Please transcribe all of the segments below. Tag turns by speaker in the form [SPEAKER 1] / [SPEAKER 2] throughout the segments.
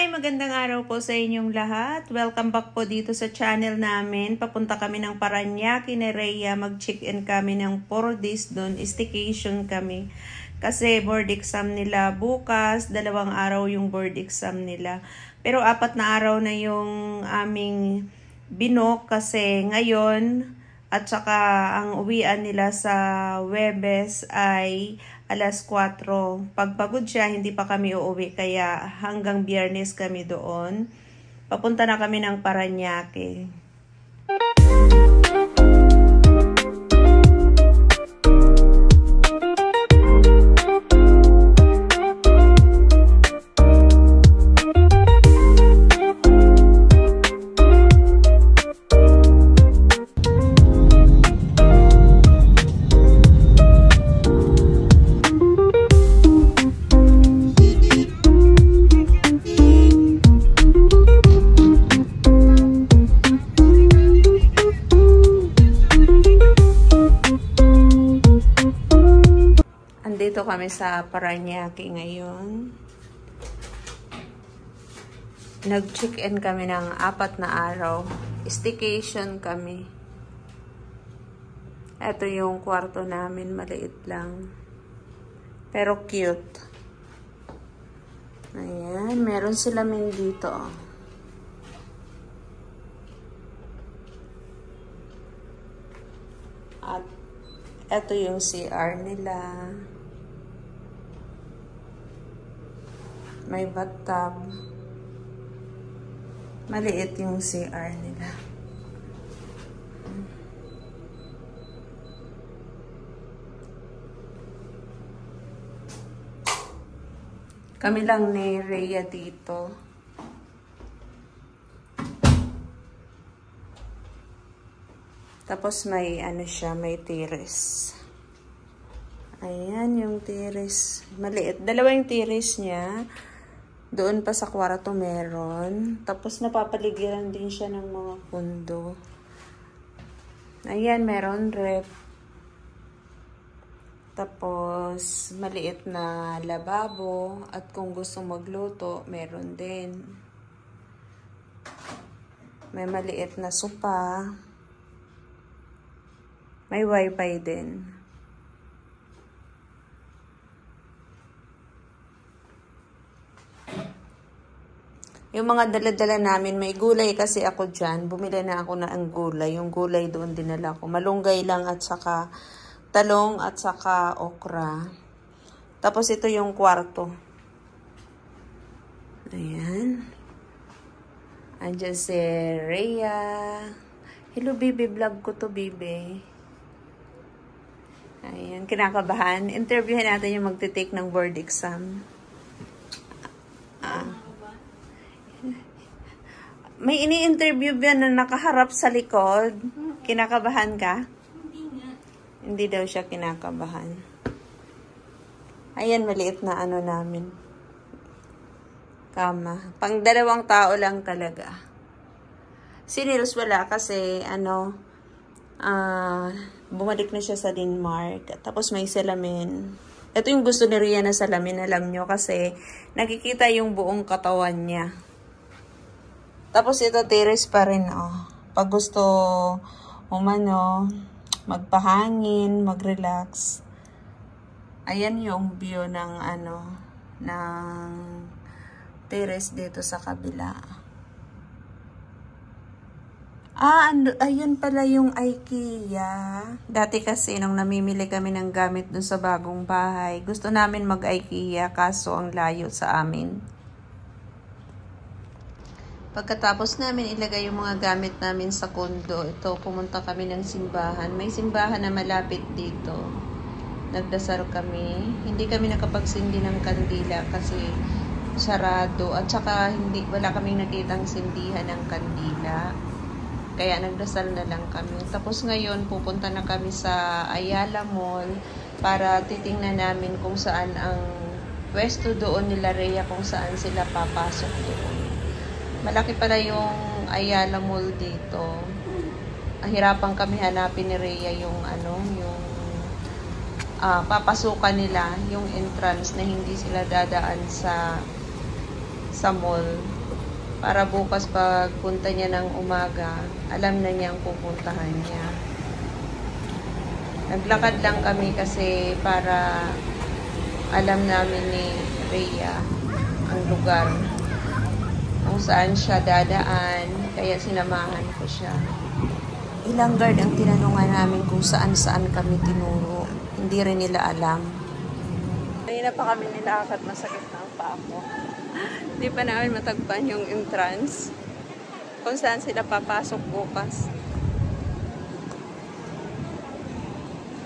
[SPEAKER 1] Hi! Magandang araw po sa inyong lahat. Welcome back po dito sa channel namin. Papunta kami ng Parañaque ni Rhea. Mag-check-in kami ng 4 days doon. Staycation kami. Kasi board exam nila bukas. 2 araw yung board exam nila. Pero 4 na araw na yung aming binok kasi ngayon at saka ang uwian nila sa Huwebes ay alas 4. Pagpagod siya, hindi pa kami uuwi. Kaya hanggang Biyernes kami doon. Papunta na kami ng Parañaque. Dito kami sa Parañaque ngayon. Nag-check-in kami ng 4 na araw. Staycation kami. Ito yung kwarto namin. Maliit lang. Pero cute. Ayan. Meron salamin dito. At ito yung CR nila. May bathtub. Maliit yung CR nila. Kami lang ni Rhea dito. Tapos may ano siya, may terrace. Ayan yung terrace. Maliit. 2 yung terrace niya. Doon pa sa kwarto meron. Tapos napapaligiran din siya ng mga pundo. Ayan, meron rep. Tapos maliit na lababo. At kung gusto magluto, meron din. May maliit na sopa. May wifi din. Yung mga dala-dala namin, may gulay kasi ako dyan. Bumili na ako na ang gulay. Yung gulay doon dinala ko. Malunggay lang at saka talong at saka okra. Tapos ito yung kwarto. Ayan. Andiyan si Rhea. Hello, Bibi. Vlog ko to, Bibi. Ayan, kinakabahan. Interviewin natin yung magte-take ng board exam. May ini-interview ba na nakaharap sa likod? Kinakabahan ka?
[SPEAKER 2] Hindi nga.
[SPEAKER 1] Hindi daw siya kinakabahan. Ayan, maliit na ano namin. Kama. Pang 2 tao lang talaga. Si Nils wala kasi bumalik na siya sa Denmark. Tapos may salamin. Ito yung gusto ni Rhea na salamin, alam nyo, kasi nakikita yung buong katawan niya. Tapos ito terrace pa rin, oh. Pag gusto magpahangin, mag-relax. Ayan yung view ng ng terrace dito sa kabila. Ayun pala yung IKEA. Dati kasi nung namimili kami ng gamit dun sa bagong bahay, gusto namin mag-IKEA kaso ang layo sa amin. Pagkatapos namin ilagay yung mga gamit namin sa kondo, ito, pumunta kami ng simbahan. May simbahan na malapit dito. Nagdasal kami. Hindi kami nakapagsindi ng kandila kasi sarado. At saka wala kaming nakitang sindihan ng kandila. Kaya nagdasal na lang kami. Tapos ngayon, pupunta na kami sa Ayala Mall para titingnan namin kung saan ang pwesto doon nila Rhea, kung saan sila papasok doon. Malaki pala yung Ayala Mall dito. Hirapan kami hanapin ni Rhea yung papasukan nila yung entrance na hindi sila dadaan sa mall. Para bukas pag punta niya ng umaga, alam na niya ang pupuntahan niya. Naglakad lang kami kasi para alam namin ni Rhea ang lugar kung saan siya dadaan, kaya sinamahan ko siya. Ilang guard ang tinanungan namin kung saan kami tinuro. Hindi rin nila alam. Kanina pa kami nilakad, masakit na ang paa ko. Hindi pa namin matagpan yung entrance kung saan sila papasok bukas.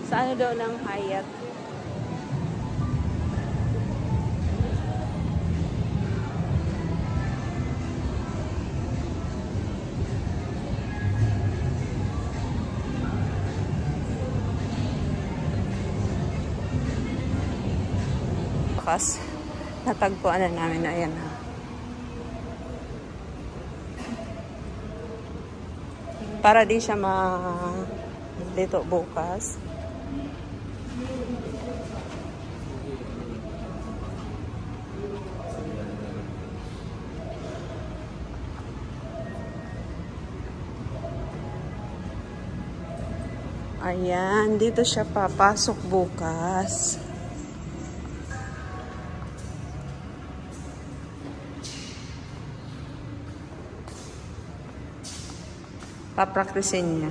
[SPEAKER 1] Sa ano daw ng Hyatt. Bukas, natagpuan na namin na yan ha. Para di siya dito bukas. Ayan, dito siya papasok bukas. Papraktisin niya.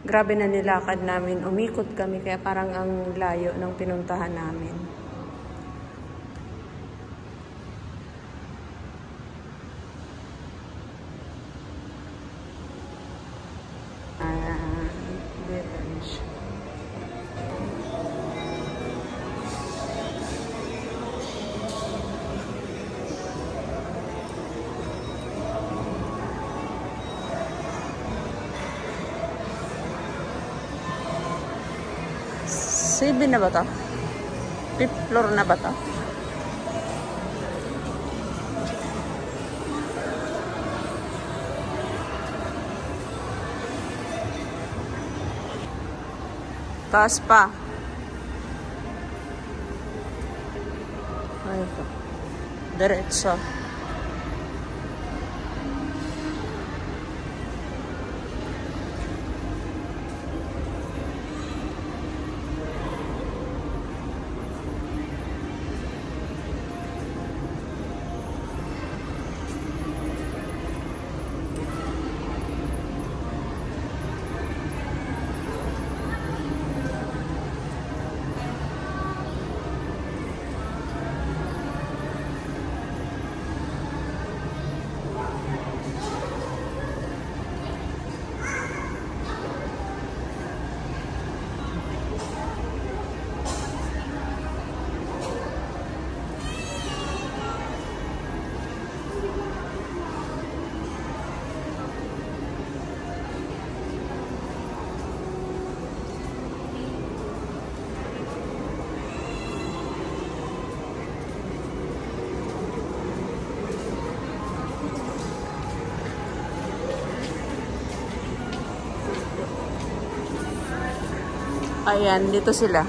[SPEAKER 1] Grabe na nilakad namin. Umikot kami kaya parang ang layo ng pinuntahan namin. Dito siya. Seven na ba ito? 5th floor na ba ito? Taas pa. Ay, ito. Diretso. Ayan, dito sila.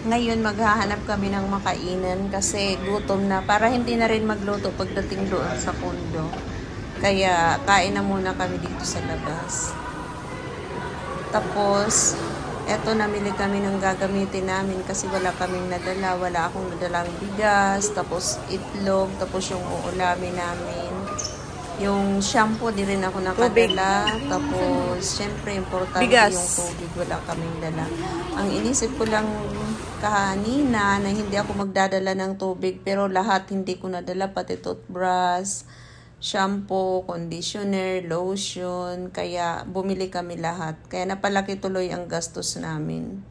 [SPEAKER 1] Ngayon maghahanap kami ng makainan kasi gutom na para hindi na rin magluto pagdating doon sa kondo. Kaya kain na muna kami dito sa labas. Tapos eto, namili kami ng gagamitin namin kasi wala kaming nadala. Wala akong nadalang bigas, tapos itlog, tapos yung uulamin namin. Yung shampoo, di rin ako nakadala. Tapos, syempre, importante bigas. Yung tubig. Wala kaming dala. Ang inisip ko lang kanina na hindi ako magdadala ng tubig, pero lahat hindi ko nadala, pati toothbrush, shampoo, conditioner, lotion, kaya bumili kami lahat. Kaya napalaki tuloy ang gastos namin.